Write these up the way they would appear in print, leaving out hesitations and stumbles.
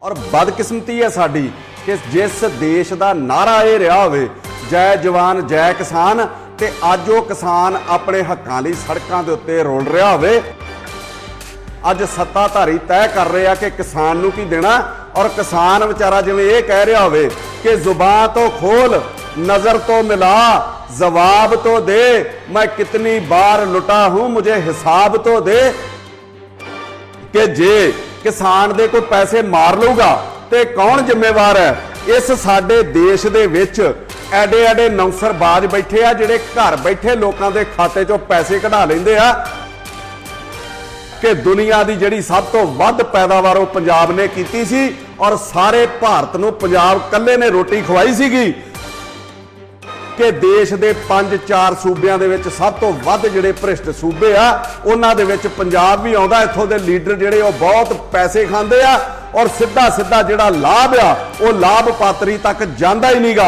और बदकिस्मती है साडी कि जिस देश का नारा ये रहा होवे जय जवान जय किसान ते अज वो किसान अपने हकों लई सड़कों के उत्ते रोल रहा होवे। अज सत्ताधारी तय कर रहे हैं कि किसान नूं की देना और किसान बेचारा जिवें ये कह रहा होवे कि जुबान तो खोल नजर तो मिला जवाब तो दे, मैं कितनी बार लुटा हूं मुझे हिसाब तो दे। कि जे किसान दे कोई पैसे मार लूगा ते कौन जिम्मेवार है। इस साडे देश दे विच एडे एडे नौसरबाज बैठे आ जिहड़े घर बैठे लोकां दे खाते चों पैसे कढा लैंदे आ कि दुनिया की जिहड़ी सब तो वध पैदावार वो पंजाब ने कीती सी और सारे भारत नूं पंजाब कल्ले ने रोटी खवाई सीगी कि देश के 5-4 सूबਿਆਂ ਦੇ ਵਿੱਚ सब तो ਵੱਧ ਜਿਹੜੇ ਭ੍ਰਿਸ਼ਟ सूबे आ ਉਹਨਾਂ ਦੇ ਵਿੱਚ पंजाब भी आउंदा। इत्थों के लीडर ਜਿਹੜੇ ਉਹ बहुत पैसे खांदे आ और सीधा सीधा ਜਿਹੜਾ लाभ आ ਉਹ लाभ पात्री तक ਜਾਂਦਾ ही नहींगा।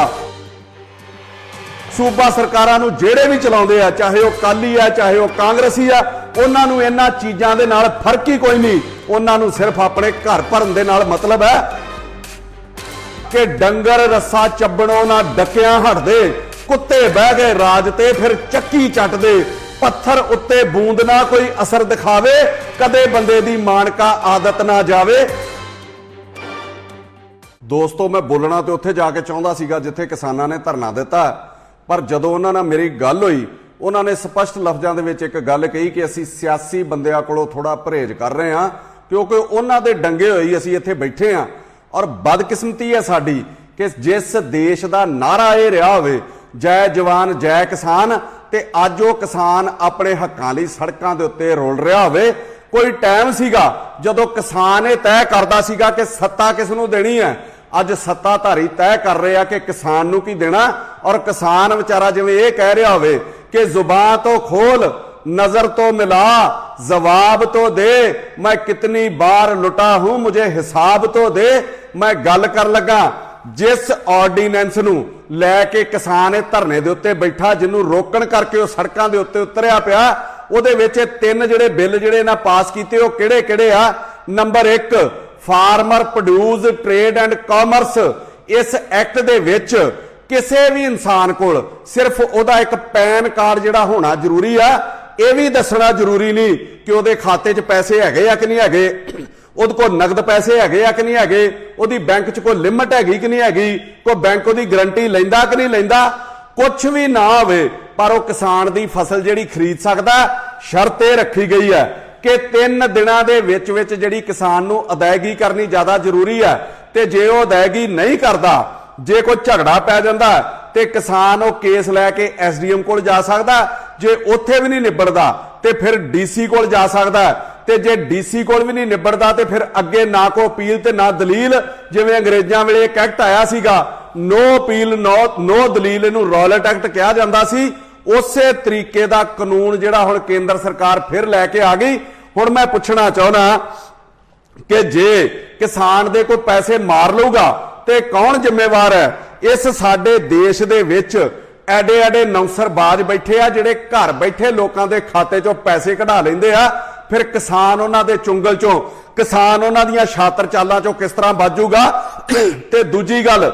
सूबा सरकारां नूं ਜਿਹੜੇ भी चलाउंदे आ चाहे वो अकाली आ चाहे वो कांग्रेसी आ ਉਹਨਾਂ ਨੂੰ ਇਹਨਾਂ ਚੀਜ਼ਾਂ ਦੇ ਨਾਲ फर्क ही कोई नहीं। ਉਹਨਾਂ ਨੂੰ सिर्फ अपने घर भरन दे नाल मतलब है कि डंगर रस्सा ਚੱਬਣੋਂ ना डकियां हटदे कुत्ते बह गए राज ते फिर चक्की चट दे पत्थर उत्ते बूंद ना कोई असर दिखावे कदे बंदे दी मानका आदत ना जावे। दोस्तों मैं बोलना तो उत्थे जाके चाहुंदा सीगा जिथे किसानां ने धरना दिता, पर जदों उन्हां नाल मेरी गल होई उन्होंने स्पष्ट लफ्जां दे विच एक गल कही कि असीं सियासी बंदिआं कोलों थोड़ा परहेज कर रहे हां क्योंकि उन्हां दे डंगे होई असीं इत्थे बैठे हां। और बदकिस्मती है साडी कि जिस देश का नारा ये रहा होवे जय जवान जय किसान ते अज वो किसान अपने हकों लई सड़कों के उत्ते रोल रहा होवे। कोई टाइम सीगा जदों किसान ये तय करदा सीगा कि सत्ता किस नूं देनी है। अज सत्ताधारी तय कर रहे हैं कि किसान नूं की देना और किसान बेचारा जिवें ये कह रहा होवे कि जुबान तो खोल नजर तो मिला जवाब तो दे, मैं कितनी बार लुटा हूं मुझे हिसाब तो दे। मैं गल कर लगा जिस ऑर्डीनेंस नूं लैके किसान धरने दे उत्ते बैठा जिन्हों रोकण करके वो सड़कों के उत्ते उतरिया पिया उहदे विच 3 जिहड़े बिल जिहड़े ना पास कीते वो किहड़े किहड़े आ। Number 1 farmer produce trade and commerce. इस एक्ट दे विच किसी भी इंसान कोल सिर्फ उहदा एक पैन कार्ड जिहड़ा होना जरूरी आ। यह भी दसना जरूरी नहीं कि उहदे खाते च पैसे हैगे या कि नहीं हैगे, उहदे कोल नगद पैसे हैगे या कि नहीं हैगे, उहदी बैंक च कोई लिमिट हैगी कि नहीं हैगी, कोई बैंक उहदी गारंटी लैंदा कि नहीं लैंदा, कुछ भी ना होवे पर वो किसान दी फसल जिहड़ी खरीद सकदा। शर्त ये रखी गई है कि 3 दिनां दे विच विच जिहड़ी किसान नूं अदायगी करनी ज़्यादा जरूरी है ते जे वो अदायगी नहीं करदा जे कोई झगड़ा पै जांदा ते किसान वो केस लैके SDM कोल जा सकदा। जे उत्थे भी नहीं निबड़दा ते फिर DC कोल जा सकदा ते जे DC कोल भी नहीं निबड़दा ते फिर अगे ना को अपील ते ना दलील। जिवें अंग्रेजां वेले एक एक्ट आया सीगा नो अपील नो दलील, इहनूं रॉलेट एक्ट कहा जांदा सी। उसे तरीके दा कानून जिहड़ा हुण केंद्र सरकार फिर लैके आ गई। हुण मैं पुछना चाहुंदा कि जे किसान दे कोई पैसे मार लूगा ते कौन जिम्मेवार है। इस साडे देश दे विच एडे एडे नौसरबाज बैठे आ जिहड़े घर बैठे लोकां दे खाते चों पैसे कढा लैंदे आ। फिर किसान उन्हां दे चुंगल चों किसान उन्हां दीयां छातर चालां चों किस तरह बाजूगा। ते दूजी गल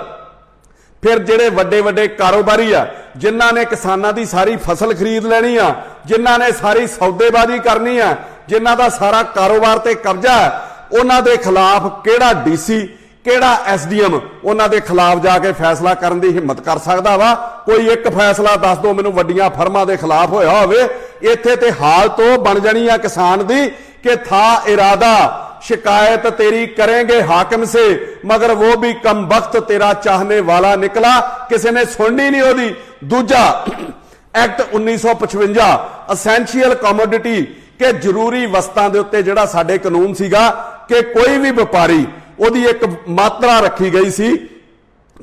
फिर जिहड़े वड्डे वड्डे कारोबारी आ जिन्हां ने किसानां दी सारी फसल खरीद लैनी आ, जिन्हां ने सारी सौदेबाजी करनी आ, जिन्हां दा सारा कारोबार ते कब्जा है, उन्हां दे खिलाफ किहड़ा DC किहड़ा SDM उन्हां दे खिलाफ जाके फैसला करन दी हिम्मत कर सकदा वा। कोई एक फैसला दस दो मैनूं वड्डियां फर्मां दे खिलाफ होया होवे। इत्थे ते हाल तो बन जानी आ किसान दी कि था इरादा शिकायत तेरी करेंगे हाकिम से मगर वो भी कम वक्त तेरा चाहने वाला निकला। किसी ने सुननी नहीं होदी। दूजा एक्ट 1955 असेंशियल कमोडिटी के जरूरी वस्तां दे उत्ते जिहड़ा साडे कानून सीगा कि कोई भी व्यापारी ਉਹਦੀ एक मात्रा रखी गई सी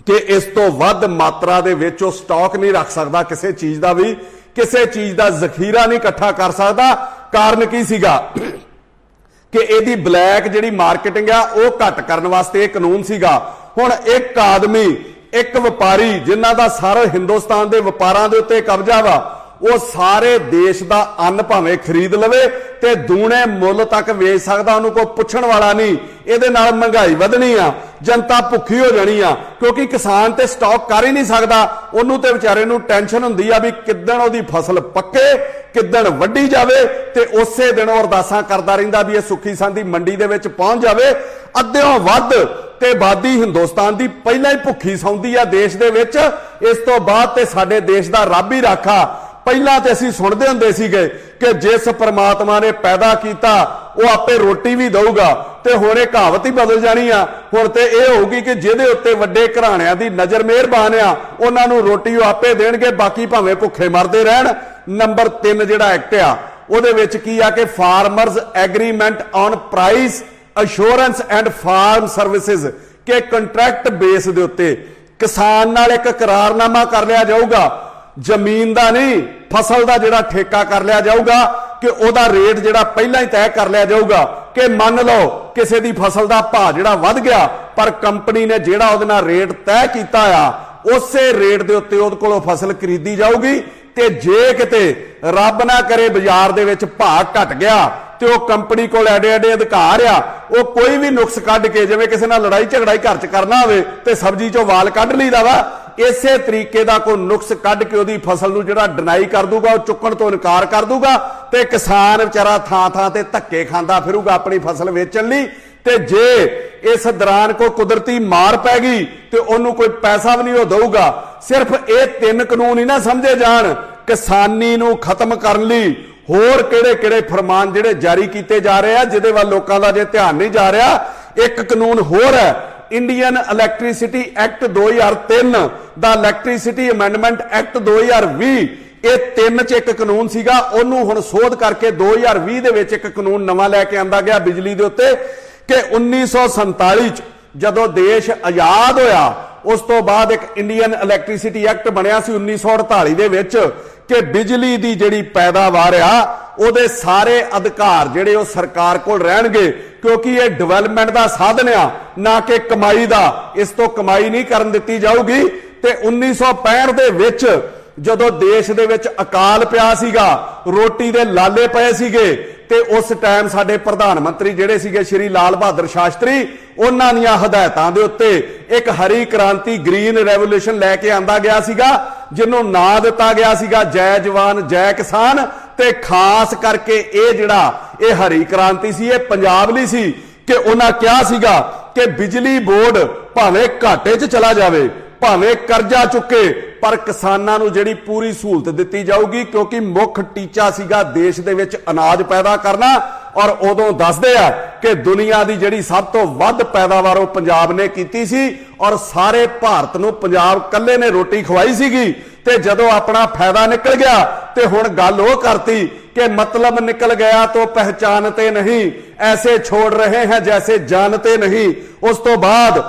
कि इस तो वध मात्रा दे विच वो स्टॉक नहीं रख सकदा, किसी चीज का भी किसी चीज का जखीरा नहीं इकट्ठा कर सकदा। कारण की सीगा कि इहदी ब्लैक जिहड़ी मार्केटिंग आ वो घट करन वास्ते एक कानून सीगा। हुण एक आदमी एक व्यापारी जिन्हां दा सारे हिंदुस्तान दे व्यापारां दे उत्ते कब्जा वा ਉਹ ਸਾਰੇ ਦੇਸ਼ ਦਾ ਅੰਨ ਭਾਵੇਂ ਖਰੀਦ ਲਵੇ ਤੇ ਦੂਣੇ ਮੁੱਲ ਤੱਕ ਵੇਚ ਸਕਦਾ, ਉਹਨੂੰ ਕੋਈ ਪੁੱਛਣ ਵਾਲਾ ਨਹੀਂ। ਇਹਦੇ ਨਾਲ ਮਹਿੰਗਾਈ ਵਧਣੀ ਆ, ਜਨਤਾ ਭੁੱਖੀ ਹੋ ਜਾਣੀ ਆ, ਕਿਉਂਕਿ ਕਿਸਾਨ ਤੇ ਸਟਾਕ ਕਰ ਹੀ ਨਹੀਂ ਸਕਦਾ। ਉਹਨੂੰ ਤੇ ਵਿਚਾਰੇ ਨੂੰ ਟੈਨਸ਼ਨ ਹੁੰਦੀ ਆ ਵੀ ਕਿੱਦਣ ਉਹਦੀ ਫਸਲ ਪੱਕੇ, ਕਿੱਦਣ ਵੱਢੀ ਜਾਵੇ, ਤੇ ਉਸੇ ਦਿਨ ਉਹ ਅਰਦਾਸਾਂ ਕਰਦਾ ਰਹਿੰਦਾ ਵੀ ਇਹ ਸੁੱਖੀ ਸਾਂਦੀ ਮੰਡੀ ਦੇ ਵਿੱਚ ਪਹੁੰਚ ਜਾਵੇ। ਅੱਧਿਓਂ ਵੱਧ ਤੇ ਆਬਾਦੀ ਹਿੰਦੁਸਤਾਨ ਦੀ ਪਹਿਲਾਂ ਹੀ ਭੁੱਖੀ ਸੌਂਦੀ ਆ ਦੇਸ਼ ਦੇ ਵਿੱਚ। ਇਸ ਤੋਂ ਬਾਅਦ ਤੇ ਸਾਡੇ ਦੇਸ਼ ਦਾ ਰੱਬ ਹੀ ਰਾਖਾ। ਪਹਿਲਾਂ ਤੇ ਅਸੀਂ ਸੁਣਦੇ ਹੁੰਦੇ ਸੀਗੇ ਕਿ ਜਿਸ ਪ੍ਰਮਾਤਮਾ ਨੇ ਪੈਦਾ ਕੀਤਾ ਉਹ ਆਪੇ ਰੋਟੀ ਵੀ ਦਊਗਾ, ਤੇ ਹੁਣ ਇਹ ਕਹਾਵਤ ਹੀ ਬਦਲ ਜਾਣੀ ਆ। ਹੁਣ ਤੇ ਇਹ ਹੋਊਗੀ ਕਿ ਜਿਹਦੇ ਉੱਤੇ ਵੱਡੇ ਘਰਾਣਿਆਂ ਦੀ ਨਜ਼ਰ ਮਿਹਰਬਾਨ ਆ ਉਹਨਾਂ ਨੂੰ ਰੋਟੀ ਉਹ ਆਪੇ ਦੇਣਗੇ, ਬਾਕੀ ਭਾਵੇਂ ਭੁੱਖੇ ਮਰਦੇ ਰਹਿਣ। ਨੰਬਰ 3 ਜਿਹੜਾ ਐਕਟ ਆ ਉਹਦੇ ਵਿੱਚ ਕੀ ਆ ਕਿ farmers agreement on price assurance and farm services ਕਿ ਕੰਟਰੈਕਟ ਬੇਸ ਦੇ ਉੱਤੇ ਕਿਸਾਨ ਨਾਲ ਇੱਕ ਕਰਾਰਨਾਮਾ ਕਰ ਲਿਆ ਜਾਊਗਾ, ਜ਼ਮੀਨ ਦਾ ਨਹੀਂ ਫਸਲ ਦਾ ਜਿਹੜਾ ਠੇਕਾ ਕਰ ਲਿਆ ਜਾਊਗਾ, ਕਿ ਉਹਦਾ ਰੇਟ ਜਿਹੜਾ ਪਹਿਲਾਂ ਹੀ ਤੈਅ ਕਰ ਲਿਆ ਜਾਊਗਾ ਕਿ ਮੰਨ ਲਓ ਕਿਸੇ ਦੀ ਫਸਲ ਦਾ ਭਾਅ ਜਿਹੜਾ ਵੱਧ ਗਿਆ, ਪਰ ਕੰਪਨੀ ਨੇ ਜਿਹੜਾ ਉਹਦੇ ਨਾਲ ਰੇਟ ਤੈਅ ਕੀਤਾ ਆ ਉਸੇ ਰੇਟ ਦੇ ਉੱਤੇ ਉਹਦੇ ਕੋਲੋਂ ਫਸਲ ਖਰੀਦੀ ਜਾਊਗੀ। ਤੇ ਜੇ ਕਿਤੇ ਰੱਬ ਨਾ ਕਰੇ ਬਾਜ਼ਾਰ ਦੇ ਵਿੱਚ ਭਾਅ ਘਟ ਗਿਆ ਤੇ ਉਹ ਕੰਪਨੀ ਕੋਲ ਐਡੇ ਐਡੇ ਅਧਿਕਾਰ ਆ, ਉਹ ਕੋਈ ਵੀ ਨੁਕਸ ਕੱਢ ਕੇ, ਜਿਵੇਂ ਕਿਸੇ ਨਾਲ ਲੜਾਈ ਝਗੜਾਈ ਘਰ 'ਚ ਕਰਨਾ ਹੋਵੇ ਤੇ ਸਬਜ਼ੀ 'ਚੋਂ ਵਾਲ ਕੱਢ ਲਈਦਾ ਵਾ, ਇਸੇ ਤਰੀਕੇ ਦਾ ਕੋਈ ਨੁਕਸ ਕੱਢ ਕੇ ਉਹਦੀ ਫਸਲ ਨੂੰ ਜਿਹੜਾ ਡਿਨਾਈ ਕਰ ਦੂਗਾ, ਉਹ ਚੁੱਕਣ ਤੋਂ ਇਨਕਾਰ ਕਰ ਦੂਗਾ, ਤੇ ਕਿਸਾਨ ਵਿਚਾਰਾ ਥਾਂ ਥਾਂ ਤੇ ਧੱਕੇ ਖਾਂਦਾ ਫਿਰੂਗਾ ਆਪਣੀ ਫਸਲ ਵੇਚਣ ਲਈ। ਤੇ ਜੇ ਇਸ ਦੌਰਾਨ ਕੋਈ ਕੁਦਰਤੀ ਮਾਰ ਪੈ ਗਈ ਤੇ ਉਹਨੂੰ ਕੋਈ ਪੈਸਾ ਵੀ ਨਹੀਂ ਉਹ ਦਊਗਾ। ਸਿਰਫ ਇਹ 3 ਕਾਨੂੰਨ ਹੀ ਨਾ ਸਮਝੇ ਜਾਣ, ਕਿਸਾਨੀ ਨੂੰ ਖਤਮ ਕਰਨ ਲਈ ਹੋਰ ਕਿਹੜੇ ਕਿਹੜੇ ਫਰਮਾਨ ਜਿਹੜੇ ਜਾਰੀ ਕੀਤੇ ਜਾ ਰਹੇ ਆ ਜਿਹਦੇ ਵੱਲ ਲੋਕਾਂ ਦਾ ਜੇ ਧਿਆਨ ਨਹੀਂ ਜਾ ਰਿਹਾ। ਇੱਕ ਕਾਨੂੰਨ ਹੋਰ ਹੈ, ਇੰਡੀਅਨ ਇਲੈਕਟ੍ਰਿਸਿਟੀ ਐਕਟ 2003 ਦਾ ਇਲੈਕਟ੍ਰਿਸਿਟੀ ਅਮੈਂਡਮੈਂਟ ਐਕਟ 2020। ਇਹ 3 ਚ ਇੱਕ ਕਾਨੂੰਨ ਸੀਗਾ, ਉਹਨੂੰ ਹੁਣ ਸੋਧ ਕਰਕੇ 2020 ਦੇ ਵਿੱਚ ਇੱਕ ਕਾਨੂੰਨ ਨਵਾਂ ਲੈ ਕੇ ਆਂਦਾ ਗਿਆ ਬਿਜਲੀ ਦੇ ਉੱਤੇ ਕਿ 1947 ਚ ਜਦੋਂ ਦੇਸ਼ ਆਜ਼ਾਦ ਹੋਇਆ ਉਸ ਤੋਂ ਬਾਅਦ ਇੱਕ ਇੰਡੀਅਨ ਇਲੈਕਟ੍ਰਿਸਿਟੀ ਐਕਟ ਬਣਿਆ ਸੀ 1948 ਦੇ ਵਿੱਚ ਕਿ ਬਿਜਲੀ ਦੀ ਜਿਹੜੀ ਪੈਦਾਵਾਰ ਆ ਉਹਦੇ ਸਾਰੇ ਅਧਿਕਾਰ ਜਿਹੜੇ ਉਹ ਸਰਕਾਰ ਕੋਲ ਰਹਿਣਗੇ, ਕਿਉਂਕਿ ਇਹ ਡਿਵੈਲਪਮੈਂਟ ਦਾ ਸਾਧਨ ਆ ਨਾ ਕਿ ਕਮਾਈ ਦਾ। ਇਸ ਤੋਂ ਕਮਾਈ ਨਹੀਂ ਕਰਨ ਦਿੱਤੀ ਜਾਊਗੀ। ਤੇ 1965 ਦੇ ਵਿੱਚ ਜਦੋਂ ਦੇਸ਼ ਦੇ ਵਿੱਚ ਅਕਾਲ ਪਿਆ ਸੀਗਾ, ਰੋਟੀ ਦੇ ਲਾਲੇ ਪਏ ਸੀਗੇ, ਤੇ ਉਸ ਟਾਈਮ ਸਾਡੇ ਪ੍ਰਧਾਨ ਮੰਤਰੀ ਜਿਹੜੇ ਸੀਗੇ ਸ਼੍ਰੀ ਲਾਲ ਬਹਾਦਰ ਸ਼ਾਸਤਰੀ, ਉਹਨਾਂ ਦੀਆਂ ਹਦਾਇਤਾਂ ਦੇ ਉੱਤੇ ਇੱਕ ਹਰੀ ਕ੍ਰਾਂਤੀ ਗ੍ਰੀਨ ਰੈਵੋਲੂਸ਼ਨ ਲੈ ਕੇ ਆਂਦਾ ਗਿਆ ਸੀਗਾ, ਜਿਹਨੂੰ ਨਾਂ ਦਿੱਤਾ ਗਿਆ ਸੀਗਾ ਜੈ ਜਵਾਨ ਜੈ ਕਿਸਾਨ। ਤੇ ਖਾਸ ਕਰਕੇ ਇਹ ਜਿਹੜਾ ਇਹ ਹਰੀ ਕ੍ਰਾਂਤੀ ਸੀ ਇਹ ਪੰਜਾਬ ਲਈ ਸੀ ਕਿ ਉਹਨਾਂ ਕਿਹਾ ਸੀਗਾ ਕਿ ਬਿਜਲੀ ਬੋਰਡ ਭਾਵੇਂ ਘਾਟੇ 'ਚ ਚਲਾ ਜਾਵੇ, ਭਾਵੇਂ ਕਰਜ਼ਾ ਚੁੱਕੇ, ਪਰ ਕਿਸਾਨਾਂ ਨੂੰ ਜਿਹੜੀ ਪੂਰੀ ਸਹੂਲਤ ਦਿੱਤੀ ਜਾਊਗੀ, ਕਿਉਂਕਿ ਮੁੱਖ ਟੀਚਾ ਸੀਗਾ ਦੇਸ਼ ਦੇ ਵਿੱਚ ਅਨਾਜ ਪੈਦਾ ਕਰਨਾ। ਔਰ ਉਦੋਂ ਦੱਸਦੇ ਆ ਕਿ ਦੁਨੀਆ ਦੀ ਜਿਹੜੀ ਸਭ ਤੋਂ ਵੱਧ ਪੈਦਾਵਾਰ ਉਹ ਪੰਜਾਬ ਨੇ ਕੀਤੀ ਸੀ, ਔਰ ਸਾਰੇ ਭਾਰਤ ਨੂੰ ਪੰਜਾਬ ਕੱਲੇ ਨੇ ਰੋਟੀ ਖਵਾਈ ਸੀਗੀ। ਤੇ ਜਦੋਂ ਆਪਣਾ ਫਾਇਦਾ ਨਿਕਲ ਗਿਆ ਤੇ ਹੁਣ ਗੱਲ ਉਹ ਕਰਤੀ ਕਿ मतलब निकल गया तो पहचानते नहीं, ऐसे छोड़ रहे हैं जैसे जानते नहीं। उस तो बाद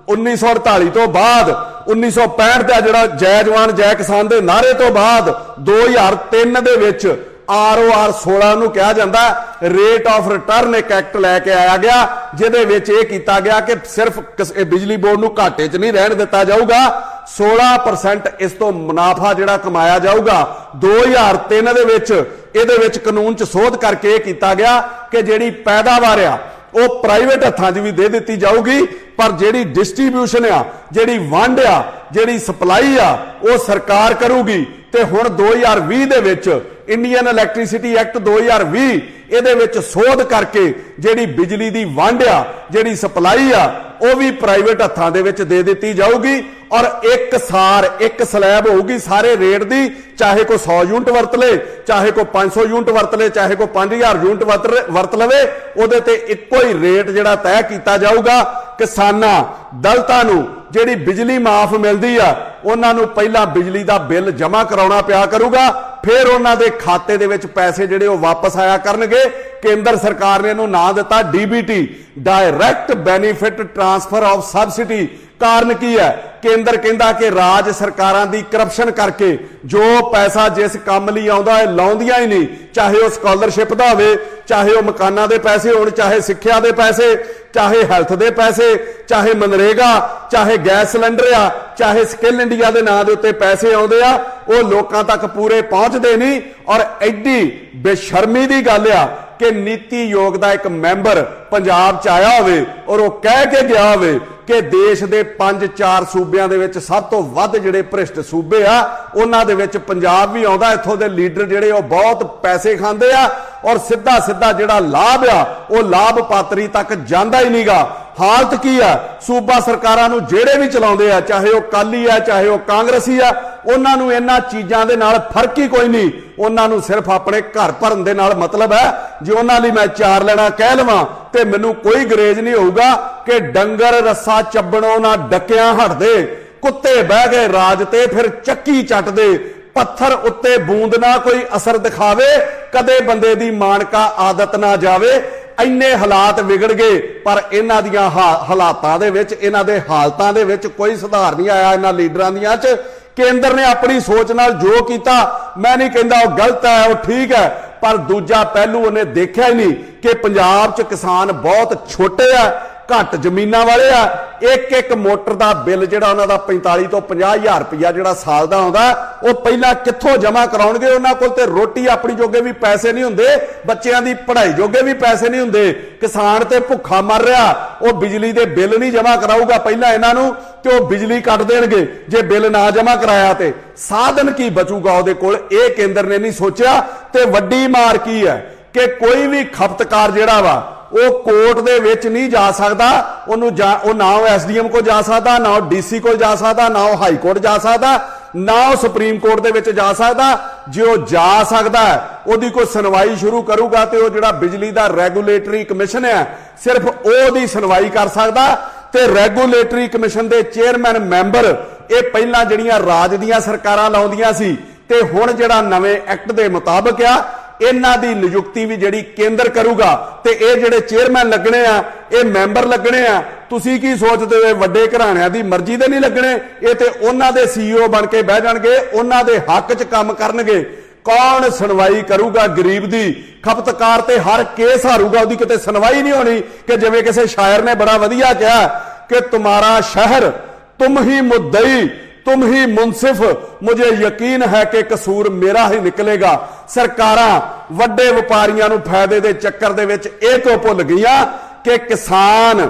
1948 तो बाद 1965 ਦਾ ਜਿਹੜਾ ਜੈ ਜਵਾਨ ਜੈ ਕਿਸਾਨ ਦੇ ਨਾਰੇ ਤੋਂ ਬਾਅਦ 2003 ਦੇ ਵਿੱਚ ROR 16 ਨੂੰ ਕਿਹਾ ਜਾਂਦਾ ਰੇਟ ਆਫ ਰਿਟਰਨ ਇੱਕ ਐਕਟ ਲੈ ਕੇ ਆਇਆ ਗਿਆ, ਜਿਹਦੇ ਵਿੱਚ ਇਹ ਕੀਤਾ ਗਿਆ ਕਿ ਸਿਰਫ ਬਿਜਲੀ ਬੋਰਡ ਨੂੰ ਘਾਟੇ 'ਚ ਨਹੀਂ ਰਹਿਣ ਦਿੱਤਾ ਜਾਊਗਾ, 16% ਇਸ ਤੋਂ ਮੁਨਾਫਾ ਜਿਹੜਾ ਕਮਾਇਆ ਜਾਊਗਾ। 2003 ਦੇ ਵਿੱਚ ਇਹਦੇ ਵਿੱਚ ਕਾਨੂੰਨ 'ਚ ਸੋਧ ਕਰਕੇ ਇਹ ਕੀਤਾ ਗਿਆ ਕਿ ਜਿਹੜੀ ਪੈਦਾਵਾਰ ਆ ਉਹ ਪ੍ਰਾਈਵੇਟ ਹੱਥਾਂ 'ਚ ਵੀ ਦੇ ਦਿੱਤੀ ਜਾਊਗੀ, ਪਰ ਜਿਹੜੀ ਡਿਸਟ੍ਰੀਬਿਊਸ਼ਨ ਆ, ਜਿਹੜੀ ਵੰਡ ਆ, ਜਿਹੜੀ ਸਪਲਾਈ ਆ ਉਹ ਸਰਕਾਰ ਕਰੂਗੀ। ਤੇ ਹੁਣ 2020 ਦੇ ਵਿੱਚ ਇੰਡੀਅਨ ਇਲੈਕਟ੍ਰਿਸਿਟੀ ਐਕਟ 2020 ਇਹਦੇ ਵਿੱਚ ਸੋਧ ਕਰਕੇ ਜਿਹੜੀ ਬਿਜਲੀ ਦੀ ਵੰਡ ਆ, ਜਿਹੜੀ ਸਪਲਾਈ ਆ ਉਹ ਵੀ ਪ੍ਰਾਈਵੇਟ ਹੱਥਾਂ ਦੇ ਵਿੱਚ ਦੇ ਦਿੱਤੀ ਜਾਊਗੀ। ਔਰ ਇੱਕ ਸਾਰ ਇੱਕ ਸਲੈਬ ਹੋਊਗੀ ਸਾਰੇ ਰੇਟ ਦੀ, ਚਾਹੇ ਕੋਈ 100 ਯੂਨਿਟ ਵਰਤ ਲੇ, ਚਾਹੇ ਕੋਈ 500 ਯੂਨਿਟ ਵਰਤ ਲੇ, ਚਾਹੇ ਕੋਈ 5000 ਯੂਨਿਟ ਵਰਤ ਲਵੇ, ਉਹਦੇ ਤੇ ਇੱਕੋ ਹੀ ਰੇਟ ਜਿਹੜਾ ਤੈਅ ਕੀਤਾ ਜਾਊਗਾ। ਕਿਸਾਨਾਂ ਦਲਿਤਾਂ ਨੂੰ ਜਿਹੜੀ ਬਿਜਲੀ ਮਾਫ ਮਿਲਦੀ ਆ ਉਹਨਾਂ ਨੂੰ ਪਹਿਲਾਂ ਬਿਜਲੀ ਦਾ ਬਿੱਲ ਜਮ੍ਹਾਂ ਕਰਾਉਣਾ ਪਿਆ ਕਰੂਗਾ, ਫਿਰ ਉਹਨਾਂ ਦੇ ਖਾਤੇ ਦੇ ਵਿੱਚ ਪੈਸੇ ਜਿਹੜੇ ਉਹ ਵਾਪਸ ਆਇਆ ਕਰਨਗੇ। ਕੇਂਦਰ ਸਰਕਾਰ ਨੇ ਇਹਨੂੰ ਨਾਂ ਦਿੱਤਾ DBT, direct benefit transfer of subsidy. ਕਾਰਨ ਕੀ ਹੈ ਕੇਂਦਰ ਕਹਿੰਦਾ ਕਿ ਰਾਜ ਸਰਕਾਰਾਂ ਦੀ ਕਰਪਸ਼ਨ ਕਰਕੇ ਜੋ ਪੈਸਾ ਜਿਸ ਕੰਮ ਲਈ ਆਉਂਦਾ ਹੈ ਲਾਉਂਦੀਆਂ ਹੀ ਨਹੀਂ, ਚਾਹੇ ਉਹ ਸਕਾਲਰਸ਼ਿਪ ਦਾ ਹੋਵੇ, ਚਾਹੇ ਉਹ ਮਕਾਨਾਂ ਦੇ ਪੈਸੇ ਹੋਣ, ਚਾਹੇ ਸਿੱਖਿਆ ਦੇ ਪੈਸੇ, ਚਾਹੇ ਹੈਲਥ ਦੇ ਪੈਸੇ, ਚਾਹੇ ਮਨਰੇਗਾ, ਚਾਹੇ ਗੈਸ ਸਿਲੰਡਰ ਆ, ਚਾਹੇ ਸਕਿੱਲ ਇੰਡੀਆ ਦੇ ਨਾਂ ਦੇ ਉੱਤੇ ਪੈਸੇ ਆਉਂਦੇ ਆ, ਉਹ ਲੋਕਾਂ ਤੱਕ ਪੂਰੇ ਪਹੁੰਚਦੇ ਨਹੀਂ। ਔਰ ਐਡੀ ਬੇਸ਼ਰਮੀ ਦੀ ਗੱਲ ਆ ਕਿ ਨੀਤੀ ਆਯੋਗ ਦਾ ਇੱਕ ਮੈਂਬਰ ਪੰਜਾਬ 'ਚ ਆਇਆ ਹੋਵੇ ਔਰ ਉਹ ਕਹਿ ਕੇ ਗਿਆ ਹੋਵੇ ਕਿ ਦੇਸ਼ ਦੇ 5-4 ਸੂਬਿਆਂ ਦੇ ਵਿੱਚ ਸਭ ਤੋਂ ਵੱਧ ਜਿਹੜੇ ਭ੍ਰਿਸ਼ਟ ਸੂਬੇ ਆ ਉਹਨਾਂ ਦੇ ਵਿੱਚ ਪੰਜਾਬ ਵੀ ਆਉਂਦਾ। ਇੱਥੋਂ ਦੇ ਲੀਡਰ ਜਿਹੜੇ ਉਹ ਬਹੁਤ ਪੈਸੇ ਖਾਂਦੇ ਆ ਔਰ ਸਿੱਧਾ ਸਿੱਧਾ ਜਿਹੜਾ ਲਾਭ ਆ ਉਹ ਲਾਭ ਪਾਤਰੀ ਤੱਕ ਜਾਂਦਾ ਹੀ ਨਹੀਂਗਾ। ਹਾਲਤ ਕੀ ਆ, ਸੂਬਾ ਸਰਕਾਰਾਂ ਨੂੰ ਜਿਹੜੇ ਵੀ ਚਲਾਉਂਦੇ ਆ, ਚਾਹੇ ਉਹ ਅਕਾਲੀ ਆ ਚਾਹੇ ਉਹ ਕਾਂਗਰਸੀ ਆ, ਉਹਨਾਂ ਨੂੰ ਇਹਨਾਂ ਚੀਜ਼ਾਂ ਦੇ ਨਾਲ ਫਰਕ ਹੀ ਕੋਈ ਨਹੀਂ। ਉਹਨਾਂ ਨੂੰ ਸਿਰਫ ਆਪਣੇ ਘਰ ਭਰਨ ਦੇ ਨਾਲ ਮਤਲਬ ਹੈ। ਜੇ ਉਹਨਾਂ ਲਈ ਮੈਂ 4 ਲੈਣਾ ਕਹਿ ਲਵਾਂ ਤੇ ਮੈਨੂੰ ਕੋਈ ਗਰੇਜ ਨਹੀਂ ਹੋਊਗਾ ਕਿ ਡੰਗਰ ਰੱਸਾ ਚੱਬਣੋਂ ਨਾ ਡੱਕਿਆਂ ਹਟਦੇ, ਕੁੱਤੇ ਬਹਿ ਗਏ ਰਾਜ ਤੇ ਫਿਰ ਚੱਕੀ ਚੱਟਦੇ, ਪੱਥਰ ਉੱਤੇ ਬੂੰਦ ਨਾ ਕੋਈ ਅਸਰ ਦਿਖਾਵੇ, ਕਦੇ ਬੰਦੇ ਦੀ ਮਾਨਕਾ ਆਦਤ ਨਾ ਜਾਵੇ। ਇੰਨੇ ਹਾਲਾਤ ਵਿਗੜ ਗਏ ਪਰ ਇਹਨਾਂ ਦੀਆਂ ਹਾਲਾਤਾਂ ਦੇ ਵਿੱਚ, ਇਹਨਾਂ ਦੇ ਹਾਲਤਾਂ ਦੇ ਵਿੱਚ ਕੋਈ ਸੁਧਾਰ ਨਹੀਂ ਆਇਆ ਇਹਨਾਂ ਲੀਡਰਾਂ ਦੀਆਂ 'ਚ। ਕੇਂਦਰ ਨੇ ਆਪਣੀ ਸੋਚ ਨਾਲ ਜੋ ਕੀਤਾ, ਮੈਂ ਨਹੀਂ ਕਹਿੰਦਾ ਉਹ ਗਲਤ ਹੈ, ਉਹ ਠੀਕ ਹੈ, ਪਰ ਦੂਜਾ ਪਹਿਲੂ ਉਹਨੇ ਦੇਖਿਆ ਹੀ ਨਹੀਂ ਕਿ ਪੰਜਾਬ 'ਚ ਕਿਸਾਨ ਬਹੁਤ ਛੋਟੇ ਆ, ਘੱਟ ਜ਼ਮੀਨਾਂ ਵਾਲੇ ਆ। ਇੱਕ ਮੋਟਰ ਦਾ ਬਿੱਲ ਜਿਹੜਾ ਉਹਨਾਂ ਦਾ 45 ਤੋਂ 50 ਹਜ਼ਾਰ ਰੁਪਇਆ ਜਿਹੜਾ ਸਾਲ ਦਾ ਆਉਂਦਾ, ਉਹ ਪਹਿਲਾਂ ਕਿੱਥੋਂ ਜਮ੍ਹਾਂ ਕਰਾਉਣਗੇ? ਉਹਨਾਂ ਕੋਲ ਤੇ ਰੋਟੀ ਆਪਣੀ ਜੋਗੇ ਵੀ ਪੈਸੇ ਨਹੀਂ ਹੁੰਦੇ, ਬੱਚਿਆਂ ਦੀ ਪੜ੍ਹਾਈ ਜੋਗੇ ਵੀ ਪੈਸੇ ਨਹੀਂ ਹੁੰਦੇ। ਕਿਸਾਨ ਤੇ ਭੁੱਖਾ ਮਰ ਰਿਹਾ, ਉਹ ਬਿਜਲੀ ਦੇ ਬਿੱਲ ਨਹੀਂ ਜਮ੍ਹਾਂ ਕਰਾਊਗਾ ਪਹਿਲਾਂ ਇਹਨਾਂ ਨੂੰ ਤੇ ਉਹ ਬਿਜਲੀ ਕੱਟ ਦੇਣਗੇ ਜੇ ਬਿੱਲ ਨਾ ਜਮ੍ਹਾਂ ਕਰਾਇਆ ਤੇ। ਸਾਧਨ ਕੀ ਬਚੂਗਾ ਉਹਦੇ ਕੋਲ? ਇਹ ਕੇਂਦਰ ਨੇ ਨਹੀਂ ਸੋਚਿਆ। ਤੇ ਵੱਡੀ ਮਾਰ ਕੀ ਹੈ ਕਿ ਕੋਈ ਵੀ ਖਪਤਕਾਰ ਜਿਹੜਾ ਵਾ ਉਹ ਕੋਰਟ ਦੇ ਵਿੱਚ ਨਹੀਂ ਜਾ ਸਕਦਾ। ਉਹਨੂੰ ਉਹ ਨਾ ਉਹ ਐਸਡੀਐਮ ਕੋਲ ਜਾ ਸਕਦਾ, ਨਾ ਉਹ ਡੀਸੀ ਕੋਲ ਜਾ ਸਕਦਾ, ਨਾ ਉਹ ਹਾਈ ਕੋਰਟ ਜਾ ਸਕਦਾ, ਨਾ ਉਹ ਸੁਪਰੀਮ ਕੋਰਟ ਦੇ ਵਿੱਚ ਜਾ ਸਕਦਾ। ਜੇ ਉਹ ਜਾ ਸਕਦਾ ਉਹਦੀ ਕੋਈ ਸੁਣਵਾਈ ਸ਼ੁਰੂ ਕਰੂਗਾ ਤੇ ਉਹ ਜਿਹੜਾ ਬਿਜਲੀ ਦਾ ਰੈਗੂਲੇਟਰੀ ਕਮਿਸ਼ਨ ਹੈ ਸਿਰਫ ਉਹਦੀ ਸੁਣਵਾਈ ਕਰ ਸਕਦਾ। ਤੇ ਰੈਗੂਲੇਟਰੀ ਕਮਿਸ਼ਨ ਦੇ ਚੇਅਰਮੈਨ ਮੈਂਬਰ ਇਹ ਪਹਿਲਾਂ ਜਿਹੜੀਆਂ ਰਾਜ ਦੀਆਂ ਸਰਕਾਰਾਂ ਲਾਉਂਦੀਆਂ ਸੀ ਤੇ ਹੁਣ ਜਿਹੜਾ ਨਵੇਂ ਐਕਟ ਦੇ ਮੁਤਾਬਕ ਆ ਇਹਨਾਂ ਦੀ ਨਿਯੁਕਤੀ ਵੀ ਜਿਹੜੀ ਕੇਂਦਰ ਕਰੂਗਾ। ਤੇ ਇਹ ਜਿਹੜੇ ਚੇਅਰਮੈਨ ਲੱਗਣੇ ਆ, ਇਹ ਮੈਂਬਰ ਲੱਗਣੇ ਆ। ਤੁਸੀਂ ਕੀ ਸੋਚਦੇ ਹੋ? ਵੱਡੇ ਘਰਾਣਿਆਂ ਦੀ ਮਰਜ਼ੀ ਦੇ ਨਹੀਂ ਲੱਗਣੇ, ਇਹ ਤੇ ਉਹਨਾਂ ਦੇ ਸੀਈਓ ਬਣ ਕੇ ਬਹਿ ਜਾਣਗੇ, ਉਹਨਾਂ ਦੇ ਹੱਕ 'ਚ ਕੰਮ ਕਰਨਗੇ। ਕੌਣ ਸੁਣਵਾਈ ਕਰੂਗਾ ਗਰੀਬ ਦੀ? ਖਪਤਕਾਰ ਤੇ ਹਰ ਕੇਸ ਹਾਰੂਗਾ, ਉਹਦੀ ਕਿਤੇ ਸੁਣਵਾਈ ਨਹੀਂ ਹੋਣੀ। ਕਿ ਜਿਵੇਂ ਕਿਸੇ ਸ਼ਾਇਰ ਨੇ ਬੜਾ ਵਧੀਆ ਕਿਹਾ ਕਿ ਤੁਮਾਰਾ ਸ਼ਹਿਰ ਤੁਮ ਹੀ ਮੁੱਦਈ तुम ही मुंसिफ, मुझे यकीन है कि कसूर मेरा ही निकलेगा। सरकारां वड्डे व्यापारियां नूं फायदे दे चक्कर दे विच इह तो भुल गईयां कि किसान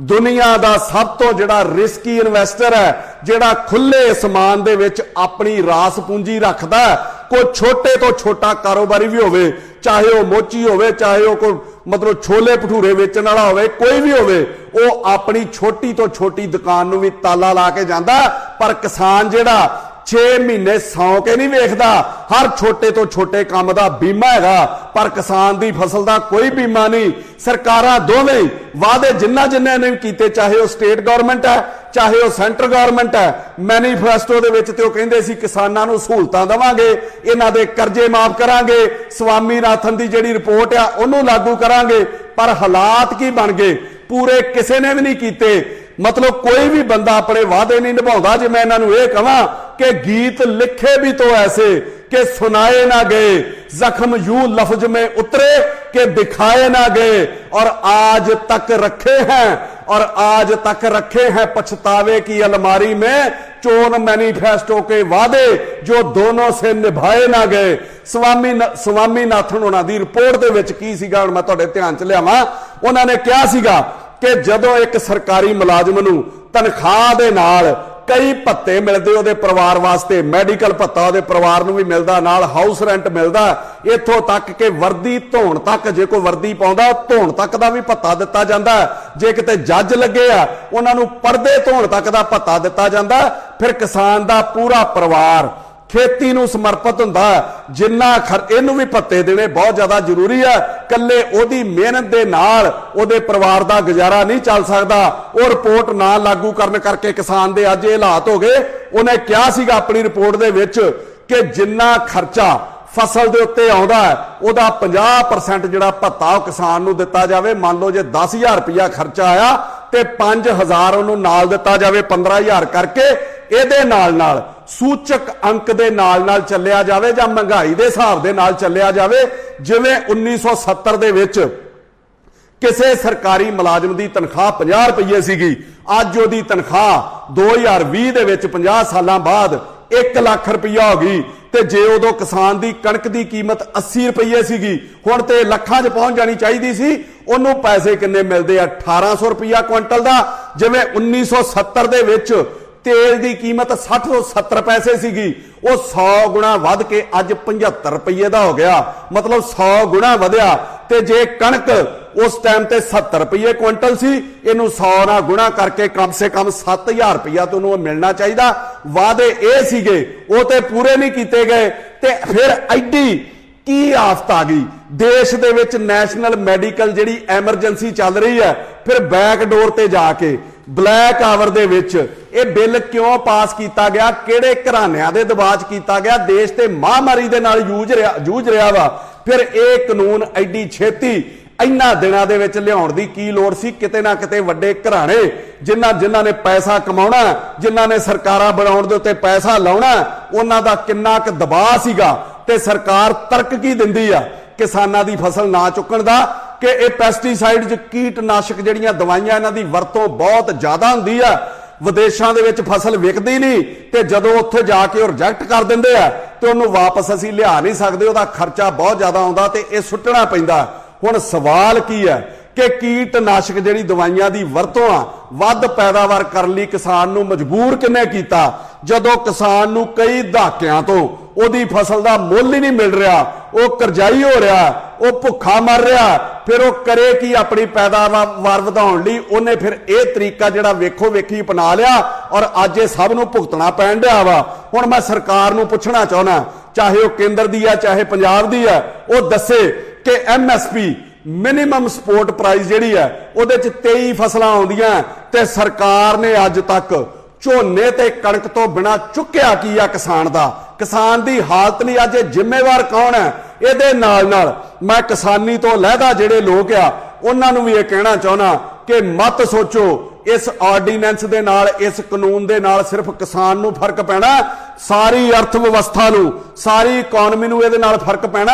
दुनिया दा सब तो जिहड़ा रिस्की इन्वेस्टर है, जिहड़ा खुले आसमान दे विच अपनी रास पूंजी रखदा है। कोई छोटे तो छोटा कारोबारी भी होवे, चाहे वह मोची होवे, चाहे वह कोई मतलब छोले भटूरे वेचण वाला होवे, कोई भी होवे, वो अपनी छोटी तो छोटी दुकान नूं भी ताला ला के जांदा। पर किसान जिहड़ा 6 महीने सौ के नहीं वेखदा, हर छोटे तो छोटे काम का बीमा हैगा, पर किसान की फसल का कोई बीमा नहीं। सरकारां दोवें वादे जिन्ना जिन्ने ने कीते, चाहे वह स्टेट गवर्नमेंट है चाहे वह सेंटर गवर्नमेंट है, मैनीफेस्टो दे विच ते ओह कहिंदे सी किसानां नूं सहूलतां देवांगे, इन्हां दे कर्जे माफ करांगे, स्वामीनाथन दी जिहड़ी रिपोर्ट आ ओहनूं लागू करांगे। पर हालात की बन गए? पूरे किसी ने भी नहीं कीते। मतलब कोई भी बंदा अपने वादे नहीं निभाउंदा। जे मैं इन्हां नूं इह कहां कि गीत लिखे भी तो ऐसे कि सुनाए ना गए, जख्म यूं लफ्ज में उतरे कि दिखाए ना गए, और आज तक रखे हैं, और आज तक रखे हैं पछतावे की अलमारी में चोन मैनिफेस्टो के वादे जो दोनों से निभाए ना गए। स्वामीनाथन होना दी रिपोर्ट दे विच की सीगा, मैं तुहाडे ध्यान च लियावां। उन्हां ने कहा सीगा कि जदों एक सरकारी मुलाजम नूं तनख्वाह दे नाल कई भत्ते मिलते ਉਹਦੇ परिवार वास्ते, मैडिकल भत्ता ਉਹਦੇ परिवार ਨੂੰ भी मिलता, नाल हाउस रेंट मिलता, इत्थों तक कि वर्दी धोण तक, जे कोई वर्दी पाउंदा धोण तक दा भी भत्ता दिता जांदा। जे किते जज लगे आ उन्हां नूं पर्दे धोण तक दा भत्ता दिता जांदा। फिर किसान दा पूरा परिवार खेती नूं समर्पित हुंदा, जिन्ना इहनूं भी भत्ते देने बहुत ज्यादा जरूरी है। कल्ले ओहदी मेहनत दे नाल ओहदे परिवार दा गुजारा नहीं चल सकदा। वो रिपोर्ट ना लागू करन करके किसान दे अज हालात हो गए। उन्हें कहा सीगा अपनी रिपोर्ट दे विच कि जिन्ना खर्चा फसल दे उत्ते आउंदा है ओहदा 50% जिहड़ा भत्ता किसान नूं दिता जावे। मान लो जे 10,000 रुपया खर्चा आया ਤੇ 5000 ਉਹਨੂੰ ਨਾਲ ਦਿੱਤਾ ਜਾਵੇ, 15000 ਕਰਕੇ ਇਹਦੇ ਨਾਲ ਸੂਚਕ ਅੰਕ ਦੇ ਨਾਲ ਚੱਲਿਆ ਜਾਵੇ ਜਾਂ ਮਹਿੰਗਾਈ ਦੇ ਹਿਸਾਬ ਦੇ ਨਾਲ ਚੱਲਿਆ ਜਾਵੇ। ਜਿਵੇਂ 1970 ਦੇ ਵਿੱਚ ਕਿਸੇ ਸਰਕਾਰੀ ਮੁਲਾਜ਼ਮ ਦੀ ਤਨਖਾਹ 50 ਰੁਪਏ ਸੀਗੀ, ਅੱਜ ਉਹਦੀ ਤਨਖਾਹ 2020 ਦੇ ਵਿੱਚ 50 ਸਾਲਾਂ ਬਾਅਦ 1 ਲੱਖ ਰੁਪਇਆ ਹੋ ਗਈ। ਤੇ ਜੇ ਉਦੋਂ ਕਿਸਾਨ ਦੀ ਕਣਕ ਦੀ ਕੀਮਤ 80 ਰੁਪਏ ਸੀਗੀ, ਹੁਣ ਤੇ ਲੱਖਾਂ 'ਚ ਪਹੁੰਚ ਜਾਣੀ ਚਾਹੀਦੀ ਸੀ। ਉਹਨੂੰ ਪੈਸੇ ਕਿੰਨੇ ਮਿਲਦੇ ਆ? 1800 ਰੁਪਇਆ ਕੁਇੰਟਲ ਦਾ। ਜਿਵੇਂ 1970 ਦੇ ਵਿੱਚ ਤੇਲ ਦੀ ਕੀਮਤ 60 ਤੋਂ 70 ਪੈਸੇ ਸੀਗੀ, ਉਹ 100 ਗੁਣਾ ਵੱਧ ਕੇ ਅੱਜ 75 ਰੁਪਏ ਦਾ ਹੋ ਗਿਆ, ਮਤਲਬ 100 ਗੁਣਾ ਵਧਿਆ। ਤੇ ਜੇ ਕਣਕ ਉਸ ਟਾਈਮ ਤੇ 70 ਰੁਪਏ ਕੁਇੰਟਲ ਸੀ, ਇਹਨੂੰ 100 ਨਾਲ ਗੁਣਾ ਕਰਕੇ ਕਮ ਸੇ ਕਮ 7000 ਰੁਪਇਆ ਤੁਹਾਨੂੰ ਮਿਲਣਾ ਚਾਹੀਦਾ। ਵਾਅਦੇ ਇਹ ਸੀਗੇ, ਉਹ ਤੇ ਪੂਰੇ ਨਹੀਂ ਕੀਤੇ ਗਏ। ਤੇ ਫਿਰ ਐਡੀ ਕੀ ਆਫਤ ਆ ਗਈ ਦੇਸ਼ ਦੇ ਵਿੱਚ, ਨੈਸ਼ਨਲ ਮੈਡੀਕਲ ਜਿਹੜੀ ਐਮਰਜੈਂਸੀ ਚੱਲ ਰਹੀ ਹੈ, ਫਿਰ ਬੈਕਡੋਰ ਤੇ ਜਾ ਕੇ ਬਲੈਕ ਆਵਰ ਦੇ ਵਿੱਚ ਇਹ ਬਿੱਲ ਕਿਉਂ ਪਾਸ ਕੀਤਾ ਗਿਆ? ਕਿਹੜੇ ਘਰਾਣਿਆਂ ਦੇ ਦਬਾਅ 'ਚ ਕੀਤਾ ਗਿਆ? ਦੇਸ਼ ਤੇ ਮਹਾਮਾਰੀ ਦੇ ਨਾਲ ਜੂਝ ਰਿਹਾ ਵਾ। ਫਿਰ ਇਹ ਕਾਨੂੰਨ ਐਡੀ ਛੇਤੀ ਇੰਨਾ ਦਿਨਾਂ ਦੇ ਵਿੱਚ ਲਿਆਉਣ ਦੀ ਕੀ ਲੋੜ ਸੀ? ਕਿਤੇ ਨਾ ਕਿਤੇ ਵੱਡੇ ਘਰਾਣੇ ਜਿਨ੍ਹਾਂ ਨੇ ਪੈਸਾ ਕਮਾਉਣਾ, ਜਿਨ੍ਹਾਂ ਨੇ ਸਰਕਾਰਾਂ ਬਣਾਉਣ ਦੇ ਉੱਤੇ ਪੈਸਾ ਲਾਉਣਾ, ਉਹਨਾਂ ਦਾ ਕਿੰਨਾ ਕੁ ਦਬਾਅ ਸੀਗਾ। ਤੇ ਸਰਕਾਰ ਤਰਕ ਕੀ ਦਿੰਦੀ ਆ ਕਿਸਾਨਾਂ ਦੀ ਫਸਲ ਨਾ ਚੁੱਕਣ ਦਾ? ਕਿ ਇਹ ਪੈਸਟੀਸਾਈਡ ਕੀਟਨਾਸ਼ਕ ਜਿਹੜੀਆਂ ਦਵਾਈਆਂ, ਇਹਨਾਂ ਦੀ ਵਰਤੋਂ ਬਹੁਤ ਜ਼ਿਆਦਾ ਹੁੰਦੀ ਆ, ਵਿਦੇਸ਼ਾਂ ਦੇ ਵਿੱਚ ਫਸਲ ਵਿਕਦੀ ਨਹੀਂ, ਤੇ ਜਦੋਂ ਉੱਥੇ ਜਾ ਕੇ ਉਹ ਰਿਜੈਕਟ ਕਰ ਦਿੰਦੇ ਆ ਤੇ ਉਹਨੂੰ ਵਾਪਸ ਅਸੀਂ ਲਿਆ ਨਹੀਂ ਸਕਦੇ, ਉਹਦਾ ਖਰਚਾ ਬਹੁਤ ਜ਼ਿਆਦਾ ਆਉਂਦਾ ਤੇ ਇਹ ਸੁੱਟਣਾ ਪੈਂਦਾ। ਹੁਣ ਸਵਾਲ ਕੀ ਹੈ ਕਿ ਕੀਟਨਾਸ਼ਕ ਜਿਹੜੀ ਦਵਾਈਆਂ ਦੀ ਵਰਤੋਂ ਆ, ਵੱਧ ਪੈਦਾਵਾਰ ਕਰਨ ਲਈ ਕਿਸਾਨ ਨੂੰ ਮਜਬੂਰ ਕਿੰਨੇ ਕੀਤਾ? ਜਦੋਂ ਕਿਸਾਨ ਨੂੰ ਕਈ ਦਹਾਕਿਆਂ ਤੋਂ ਉਹਦੀ ਫਸਲ ਦਾ ਮੁੱਲ ਹੀ ਨਹੀਂ ਮਿਲ ਰਿਹਾ, ਉਹ ਕਰਜ਼ਾਈ ਹੋ ਰਿਹਾ, ਉਹ ਭੁੱਖਾ ਮਰ ਰਿਹਾ, ਫਿਰ ਉਹ ਕਰੇ ਕੀ? ਆਪਣੀ ਪੈਦਾਵਾਰ ਵਧਾਉਣ ਲਈ ਉਹਨੇ ਫਿਰ ਇਹ ਤਰੀਕਾ ਜਿਹੜਾ ਵੇਖੋ ਵੇਖੀ ਅਪਣਾ ਲਿਆ, ਔਰ ਅੱਜ ਇਹ ਸਭ ਨੂੰ ਭੁਗਤਣਾ ਪੈਣ ਡਿਆ ਵਾ। ਹੁਣ ਮੈਂ ਸਰਕਾਰ ਨੂੰ ਪੁੱਛਣਾ ਚਾਹੁੰਦਾ, ਚਾਹੇ ਉਹ ਕੇਂਦਰ ਦੀ ਆ ਚਾਹੇ ਪੰਜਾਬ ਦੀ ਆ, ਉਹ ਦੱਸੇ ਕਿ MSP ਮਿਨੀਮਮ ਸਪੋਰਟ ਪ੍ਰਾਈਸ ਜਿਹੜੀ ਹੈ ਉਹਦੇ 'ਚ 23 ਫਸਲਾਂ ਆਉਂਦੀਆਂ, ਤੇ ਸਰਕਾਰ ਨੇ ਅੱਜ ਤੱਕ ਝੋਨੇ ਤੇ ਕਣਕ ਤੋਂ ਬਿਨਾ ਚੁੱਕਿਆ ਕੀ ਆ ਕਿਸਾਨ ਦਾ? ਕਿਸਾਨ ਦੀ ਹਾਲਤ ਲਈ ਅੱਜ ਜ਼ਿੰਮੇਵਾਰ ਕੌਣ ਹੈ? ਇਹਦੇ ਨਾਲ ਮੈਂ ਕਿਸਾਨੀ ਤੋਂ ਲਹਿਦਾ ਜਿਹੜੇ ਲੋਕ ਆ ਉਹਨਾਂ ਨੂੰ ਵੀ ਇਹ ਕਹਿਣਾ ਚਾਹੁੰਦਾ ਕਿ ਮਤ ਸੋਚੋ ਇਸ ਆਰਡੀਨੈਂਸ ਦੇ ਨਾਲ, ਇਸ ਕਾਨੂੰਨ ਦੇ ਨਾਲ ਸਿਰਫ ਕਿਸਾਨ ਨੂੰ ਫਰਕ ਪੈਣਾ, ਸਾਰੀ ਅਰਥ ਵਿਵਸਥਾ ਨੂੰ, ਸਾਰੀ ਇਕਨੋਮੀ ਨੂੰ ਇਹਦੇ ਨਾਲ ਫਰਕ ਪੈਣਾ,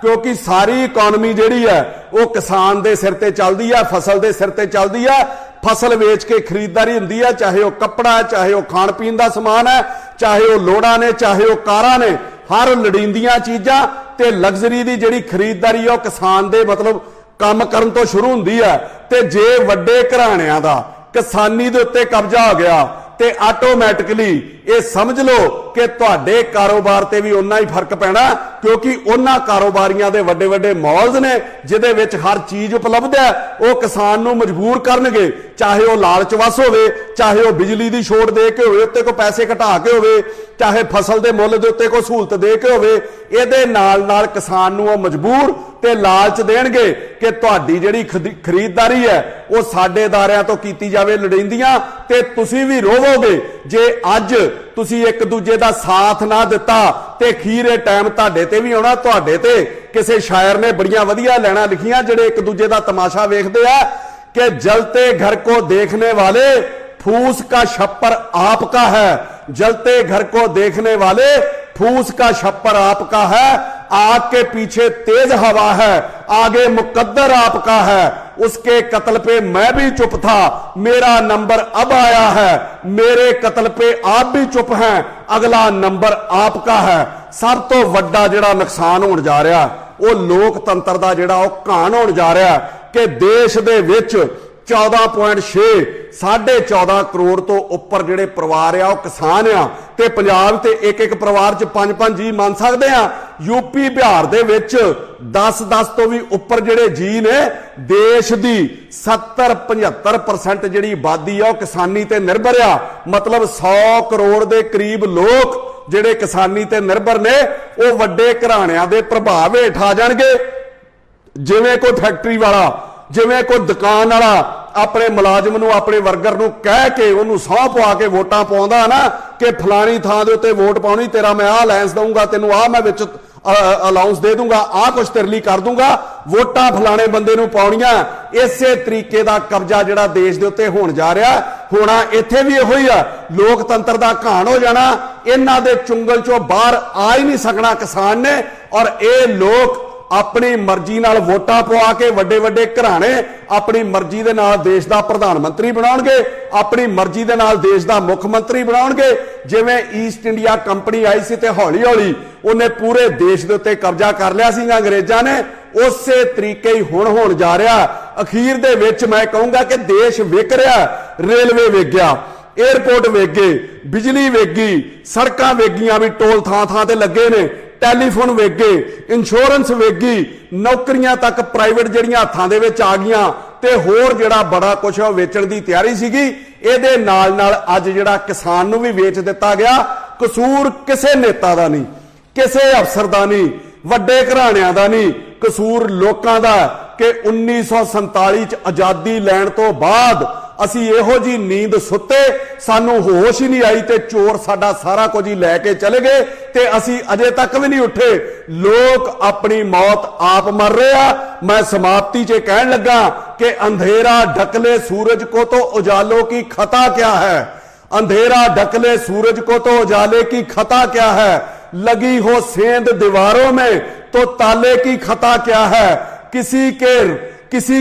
ਕਿਉਂਕਿ ਸਾਰੀ ਇਕਨੋਮੀ ਜਿਹੜੀ ਹੈ ਉਹ ਕਿਸਾਨ ਦੇ ਸਿਰ ਤੇ ਚੱਲਦੀ ਆ, ਫਸਲ ਦੇ ਸਿਰ ਤੇ ਚੱਲਦੀ ਆ। ਫਸਲ ਵੇਚ ਕੇ ਖਰੀਦਦਾਰੀ ਹੁੰਦੀ ਹੈ, ਚਾਹੇ ਉਹ ਕੱਪੜਾ ਹੈ, ਚਾਹੇ ਉਹ ਖਾਣ ਪੀਣ ਦਾ ਸਮਾਨ ਹੈ, ਚਾਹੇ ਉਹ ਲੋੜਾਂ ਨੇ, ਚਾਹੇ ਉਹ ਕਾਰਾਂ ਨੇ, ਹਰ ਲੋੜੀਂਦੀਆਂ ਚੀਜ਼ਾਂ ਤੇ ਲਗਜ਼ਰੀ ਦੀ ਜਿਹੜੀ ਖਰੀਦਦਾਰੀ ਆ ਉਹ ਕਿਸਾਨ ਦੇ ਮਤਲਬ ਕੰਮ ਕਰਨ ਤੋਂ ਸ਼ੁਰੂ ਹੁੰਦੀ ਹੈ। ਤੇ ਜੇ ਵੱਡੇ ਘਰਾਣਿਆਂ ਦਾ ਕਿਸਾਨੀ ਦੇ ਉੱਤੇ ਕਬਜ਼ਾ ਹੋ ਗਿਆ ਤੇ ਆਟੋਮੈਟਿਕਲੀ ਇਹ ਸਮਝ ਲਓ ਕਿ ਤੁਹਾਡੇ ਕਾਰੋਬਾਰ ਤੇ ਵੀ ਉਨਾ ਹੀ ਫਰਕ ਪੈਣਾ, ਕਿਉਂਕਿ ਉਹਨਾਂ ਕਾਰੋਬਾਰੀਆਂ ਦੇ ਵੱਡੇ ਵੱਡੇ ਮਾਲਸ ਨੇ ਜਿਹਦੇ ਵਿੱਚ ਹਰ ਚੀਜ਼ ਉਪਲਬਧ ਹੈ, ਉਹ ਕਿਸਾਨ ਨੂੰ ਮਜਬੂਰ ਕਰਨਗੇ, ਚਾਹੇ ਉਹ ਲਾਲਚ ਵਸ ਹੋਵੇ, ਚਾਹੇ ਉਹ ਬਿਜਲੀ ਦੀ ਛੋਟ ਦੇ ਕੇ ਹੋਵੇ, ਉੱਤੇ ਕੋਈ ਪੈਸੇ ਘਟਾ ਕੇ ਹੋਵੇ, ਚਾਹੇ ਫਸਲ ਦੇ ਮੁੱਲ ਦੇ ਉੱਤੇ ਕੋਈ ਸਹੂਲਤ ਦੇ ਕੇ ਹੋਵੇ। ਇਹਦੇ ਨਾਲ ਕਿਸਾਨ ਨੂੰ ਉਹ ਮਜਬੂਰ ਤੇ ਲਾਲਚ ਦੇਣਗੇ ਕਿ ਤੁਹਾਡੀ ਜਿਹੜੀ ਖਰੀਦਦਾਰੀ ਹੈ ਉਹ ਸਾਡੇ ਅਦਾਰਿਆਂ ਤੋਂ ਕੀਤੀ ਜਾਵੇ ਲੋੜੀਂਦੀਆਂ, ਤੇ ਤੁਸੀਂ ਵੀ ਰੋਵੋਗੇ ਜੇ ਅੱਜ ਤੁਸੀਂ ਇੱਕ ਦੂਜੇ ਦਾ ਸਾਥ ਨਾ ਦਿੱਤਾ ਤੇ ਖੀਰੇ ਟਾਈਮ ਤੁਹਾਡੇ ਤੇ ਵੀ ਆਉਣਾ। ਤੁਹਾਡੇ ਤੇ ਕਿਸੇ ਸ਼ਾਇਰ ਨੇ ਬੜੀਆਂ ਵਧੀਆ ਲਾਈਨਾਂ ਲਿਖੀਆਂ ਜਿਹੜੇ ਇੱਕ ਦੂਜੇ ਦਾ ਤਮਾਸ਼ਾ ਵੇਖਦੇ ਆ कि जलते घर को देखने वाले फूस का छप्पर आपका है, जलते घर को देखने वाले फूस का छप्पर आपका है, आग के पीछे तेज हवा है, आगे मुकद्दर आपका है, उसके कत्ल पे मैं भी चुप था, मेरा नंबर अब आया है, मेरे कत्ल पे आप भी चुप हैं, अगला नंबर आपका है। सब तो वड्डा जिहड़ा नुकसान होण जा रहा वो लोकतंत्र दा जिहड़ा वो घाण होण जा रहा कि देश दे विच 14.6 14.5 करोड़ तो उपर जिहड़े परिवार आ किसान आ, ते पंजाब ते एक परिवार च 5-5 जी मान सकते हैं। यूपी बिहार दे विच 10-10 तो भी उपर जिहड़े जी ने। देश दी 70-75% जिहड़ी आबादी आ किसानी ते निर्भर आ, मतलब 100 करोड़ दे करीब लोग जिहड़े किसानी ते निर्भर ने वो वड्डे घराणियां दे प्रभाव हेठ आ जाणगे। जिवें कोई फैक्टरी वाला, जिवें कोई दुकान वाला अपने मुलाजम नूं अपने वर्कर नूं कह के उन्होंने सौं पवा के वोटां पाउंदा ना कि फलानी थां दे उत्ते वोट पाउणी, तेरा मैं आ लाइसेंस दूंगा, तेनों आ मैं विच ਅਲਾਉਂਸ ਦੇ ਦੂੰਗਾ, ਆਹ ਕੁਛ ਤੇਰੇ ਲਈ ਕਰ ਦੂੰਗਾ, ਵੋਟਾਂ ਫਲਾਣੇ ਬੰਦੇ ਨੂੰ ਪਾਉਣੀਆਂ। ਇਸੇ ਤਰੀਕੇ ਦਾ ਕਬਜ਼ਾ ਜਿਹੜਾ ਦੇਸ਼ ਦੇ ਉੱਤੇ ਹੋਣ ਜਾ ਰਿਹਾ, ਹੋਣਾ ਇੱਥੇ ਵੀ ਇਹੋ ਹੀ ਆ। ਲੋਕਤੰਤਰ ਦਾ ਘਾਣ ਹੋ ਜਾਣਾ, ਇਹਨਾਂ ਦੇ ਚੁੰਗਲ ਚੋਂ ਬਾਹਰ ਆ ਹੀ ਨਹੀਂ ਸਕਣਾ ਕਿਸਾਨ ਨੇ। ਔਰ ਇਹ ਲੋਕ ਆਪਣੀ ਮਰਜ਼ੀ ਨਾਲ ਵੋਟਾਂ ਪਵਾ ਕੇ ਵੱਡੇ ਵੱਡੇ ਘਰਾਣੇ ਆਪਣੀ ਮਰਜ਼ੀ ਦੇ ਨਾਲ ਦੇਸ਼ ਦਾ ਪ੍ਰਧਾਨ ਮੰਤਰੀ ਬਣਾਉਣਗੇ, ਆਪਣੀ ਮਰਜ਼ੀ ਦੇ ਨਾਲ ਦੇਸ਼ ਦਾ ਮੁੱਖ ਮੰਤਰੀ ਬਣਾਉਣਗੇ। ਜਿਵੇਂ ਈਸਟ ਇੰਡੀਆ ਕੰਪਨੀ ਆਈ ਸੀ ਤੇ ਹੌਲੀ ਹੌਲੀ ਉਹਨੇ ਪੂਰੇ ਦੇਸ਼ ਦੇ ਉੱਤੇ ਕਬਜ਼ਾ ਕਰ ਲਿਆ ਸੀ ਅੰਗਰੇਜ਼ਾਂ ਨੇ, ਉਸੇ ਤਰੀਕੇ ਹੀ ਹੁਣ ਹੋਣ ਜਾ ਰਿਹਾ। ਅਖੀਰ ਦੇ ਵਿੱਚ ਮੈਂ ਕਹੂੰਗਾ ਕਿ ਦੇਸ਼ ਵਿਕ ਰਿਹਾ। ਰੇਲਵੇ ਵਿਕ ਗਿਆ, 에ਅਰਪੋਰਟ ਵਿਕ ਗਏ, ਬਿਜਲੀ ਵਿਕ ਗਈ, ਸੜਕਾਂ ਵਿਕ ਗਈਆਂ ਵੀ ਟੋਲ ਥਾਂ ਥਾਂ ਤੇ ਲੱਗੇ ਨੇ, ਟੈਲੀਫੋਨ ਵਿਕ ਗਏ, ਇੰਸ਼ੋਰੈਂਸ ਵਿਕ ਗਈ, ਨੌਕਰੀਆਂ ਤੱਕ ਪ੍ਰਾਈਵੇਟ ਜਿਹੜੀਆਂ ਹੱਥਾਂ ਦੇ ਵਿੱਚ ਆ ਗਈਆਂ, ਤੇ ਹੋਰ ਜਿਹੜਾ ਬੜਾ ਕੁਝ ਉਹ ਵੇਚਣ ਦੀ ਤਿਆਰੀ ਸੀਗੀ। ਇਹਦੇ ਨਾਲ ਨਾਲ ਅੱਜ ਜਿਹੜਾ ਕਿਸਾਨ ਨੂੰ ਵੀ ਵੇਚ ਦਿੱਤਾ ਗਿਆ। ਕਸੂਰ ਕਿਸੇ ਨੇਤਾ ਦਾ ਨਹੀਂ, ਕਿਸੇ ਅਫਸਰ ਦਾ ਨਹੀਂ, ਵੱਡੇ ਘਰਾਣਿਆਂ ਦਾ ਨਹੀਂ, ਕਸੂਰ ਲੋਕਾਂ ਦਾ ਕਿ 1947 ਚ ਆਜ਼ਾਦੀ ਲੈਣ ਤੋਂ ਬਾਅਦ ਅਸੀਂ ਇਹੋ ਜੀ ਨੀਂਦ ਸੁੱਤੇ, ਸਾਨੂੰ ਹੋਸ਼ ਹੀ ਨਹੀਂ ਆਈ ਤੇ ਚੋਰ ਸਾਡਾ ਸਾਰਾ ਕੁਝ ਹੀ ਲੈ ਕੇ ਚਲੇ ਗਏ ਤੇ ਅਸੀਂ ਅਜੇ ਤੱਕ ਵੀ ਨਹੀਂ ਉੱਠੇ। ਲੋਕ ਆਪਣੀ ਮੌਤ ਆਪ ਮਰ ਰਹੇ ਆ। ਮੈਂ ਸਮਾਪਤੀ 'ਚ ਕਹਿਣ ਲੱਗਾ कि अंधेरा ढक ले सूरज को तो उजालों की खता क्या है, अंधेरा ढक ले सूरज को तो उजाले की खता क्या है, लगी हो सेंध दीवारों में तो ताले की खता क्या है, किसी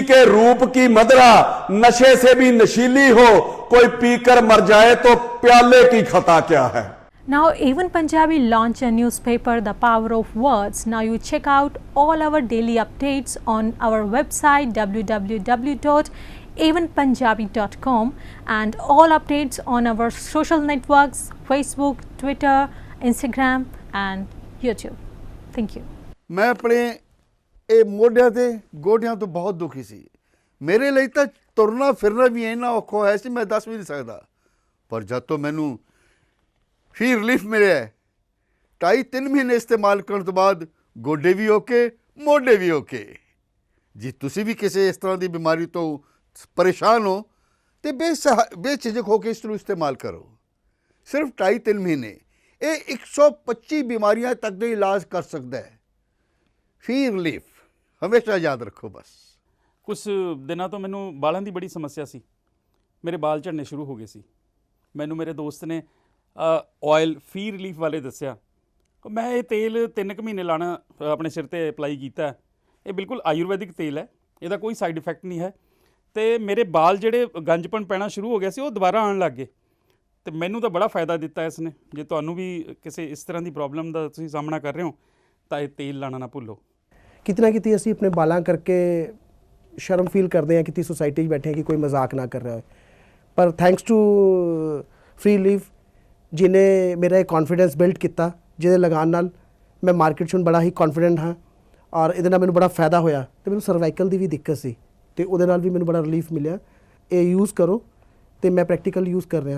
के रूप की मदरा नशे से भी नशीली हो, कोई पीकर मर जाए तो प्याले की खता क्या है। Now A1 Punjabi launch a newspaper, The Power of Words. Now you check out all our daily updates on our website www.a1punjabi.com and all updates on our social networks, Facebook, Twitter, Instagram and YouTube. Thank you. मैं अपने ਇਹ ਮੋਢਿਆਂ ਤੇ ਗੋਡਿਆਂ ਤੋਂ ਬਹੁਤ ਦੁਖੀ ਸੀ। ਮੇਰੇ ਲਈ ਤਾਂ ਤੁਰਨਾ ਫਿਰਨਾ ਵੀ ਇੰਨਾ ਔਖਾ ਹੋਇਆ ਸੀ, ਮੈਂ ਦੱਸ ਵੀ ਨਹੀਂ ਸਕਦਾ। ਪਰ ਜਦ ਤੋਂ ਮੈਨੂੰ ਫੀ ਰਿਲੀਫ ਮਿਲਿਆ 2.5-3 ਮਹੀਨੇ ਇਸਤੇਮਾਲ ਕਰਨ ਤੋਂ ਬਾਅਦ ਗੋਡੇ ਵੀ ਓਕੇ, ਮੋਢੇ ਵੀ ਓਕੇ। ਜੇ ਤੁਸੀਂ ਵੀ ਕਿਸੇ ਇਸ ਤਰ੍ਹਾਂ ਦੀ ਬਿਮਾਰੀ ਤੋਂ ਪਰੇਸ਼ਾਨ ਹੋ ਤੇ ਬੇਝਿਜਕ ਹੋ ਕੇ ਇਸ ਨੂੰ ਇਸਤੇਮਾਲ ਕਰੋ। ਸਿਰਫ 2.5-3 ਮਹੀਨੇ ਇਹ 125 ਬਿਮਾਰੀਆਂ ਤੱਕ ਦਾ ਇਲਾਜ ਕਰ ਸਕਦਾ ਹੈ। ਫੀ ਰਿਲੀਫ ਹਮੇਸ਼ਾ ਯਾਦ ਰੱਖੋ। ਬਸ ਕੁਛ ਦਿਨਾਂ ਤੋਂ ਮੈਨੂੰ ਬਾਲਾਂ ਦੀ ਬੜੀ ਸਮੱਸਿਆ ਸੀ, ਮੇਰੇ ਬਾਲ ਝੜਨੇ ਸ਼ੁਰੂ ਹੋ ਗਏ ਸੀ। ਮੈਨੂੰ ਮੇਰੇ ਦੋਸਤ ਨੇ ਆਇਲ ਫੀ ਰਿਲੀਫ ਵਾਲੇ ਦੱਸਿਆ। ਮੈਂ ਇਹ ਤੇਲ 3 ਕੁ ਮਹੀਨੇ ਲਾਣਾ ਆਪਣੇ ਸਿਰ 'ਤੇ ਅਪਲਾਈ ਕੀਤਾ। ਇਹ ਬਿਲਕੁਲ ਆਯੁਰਵੈਦਿਕ ਤੇਲ ਹੈ, ਇਹਦਾ ਕੋਈ ਸਾਈਡ ਇਫੈਕਟ ਨਹੀਂ ਹੈ ਅਤੇ ਮੇਰੇ ਬਾਲ ਜਿਹੜੇ ਗੰਜਪਣ ਪੈਣਾ ਸ਼ੁਰੂ ਹੋ ਗਿਆ ਸੀ ਉਹ ਦੁਬਾਰਾ ਆਉਣ ਲੱਗ ਗਏ ਅਤੇ ਮੈਨੂੰ ਤਾਂ ਬੜਾ ਫਾਇਦਾ ਦਿੱਤਾ ਇਸ ਨੇ। ਜੇ ਤੁਹਾਨੂੰ ਵੀ ਕਿਸੇ ਇਸ ਤਰ੍ਹਾਂ ਦੀ ਪ੍ਰੋਬਲਮ ਦਾ ਤੁਸੀਂ ਸਾਹਮਣਾ ਕਰ ਰਹੇ ਹੋ ਤਾਂ ਇਹ ਤੇਲ ਲਾਣਾ ਨਾ ਭੁੱਲੋ। ਕਿਤਨਾ ਕਿਤੇ ਅਸੀਂ ਆਪਣੇ ਬਾਲਾਂ ਕਰਕੇ ਸ਼ਰਮ ਫੀਲ ਕਰਦੇ ਹਾਂ, ਕਿਤੇ ਸੋਸਾਇਟੀ 'ਚ ਬੈਠੇ ਹਾਂ ਕਿ ਕੋਈ ਮਜ਼ਾਕ ਨਾ ਕਰ ਰਿਹਾ ਹੋਏ। ਪਰ ਥੈਂਕਸ ਟੂ ਫ੍ਰੀ ਲੀਵ ਜਿਹਨੇ ਮੇਰਾ ਇਹ ਕੌਨਫੀਡੈਂਸ ਬਿਲਡ ਕੀਤਾ, ਜਿਹਦੇ ਲਗਾਉਣ ਨਾਲ ਮੈਂ ਮਾਰਕੀਟ 'ਚ ਹੁਣ ਬੜਾ ਹੀ ਕੌਨਫੀਡੈਂਟ ਹਾਂ ਔਰ ਇਹਦੇ ਨਾਲ ਮੈਨੂੰ ਬੜਾ ਫਾਇਦਾ ਹੋਇਆ। ਅਤੇ ਮੈਨੂੰ ਸਰਵਾਈਕਲ ਦੀ ਵੀ ਦਿੱਕਤ ਸੀ ਅਤੇ ਉਹਦੇ ਨਾਲ ਵੀ ਮੈਨੂੰ ਬੜਾ ਰਿਲੀਫ ਮਿਲਿਆ। ਇਹ ਯੂਜ਼ ਕਰੋ ਅਤੇ ਮੈਂ ਪ੍ਰੈਕਟੀਕਲ ਯੂਜ਼ ਕਰ ਰਿਹਾ।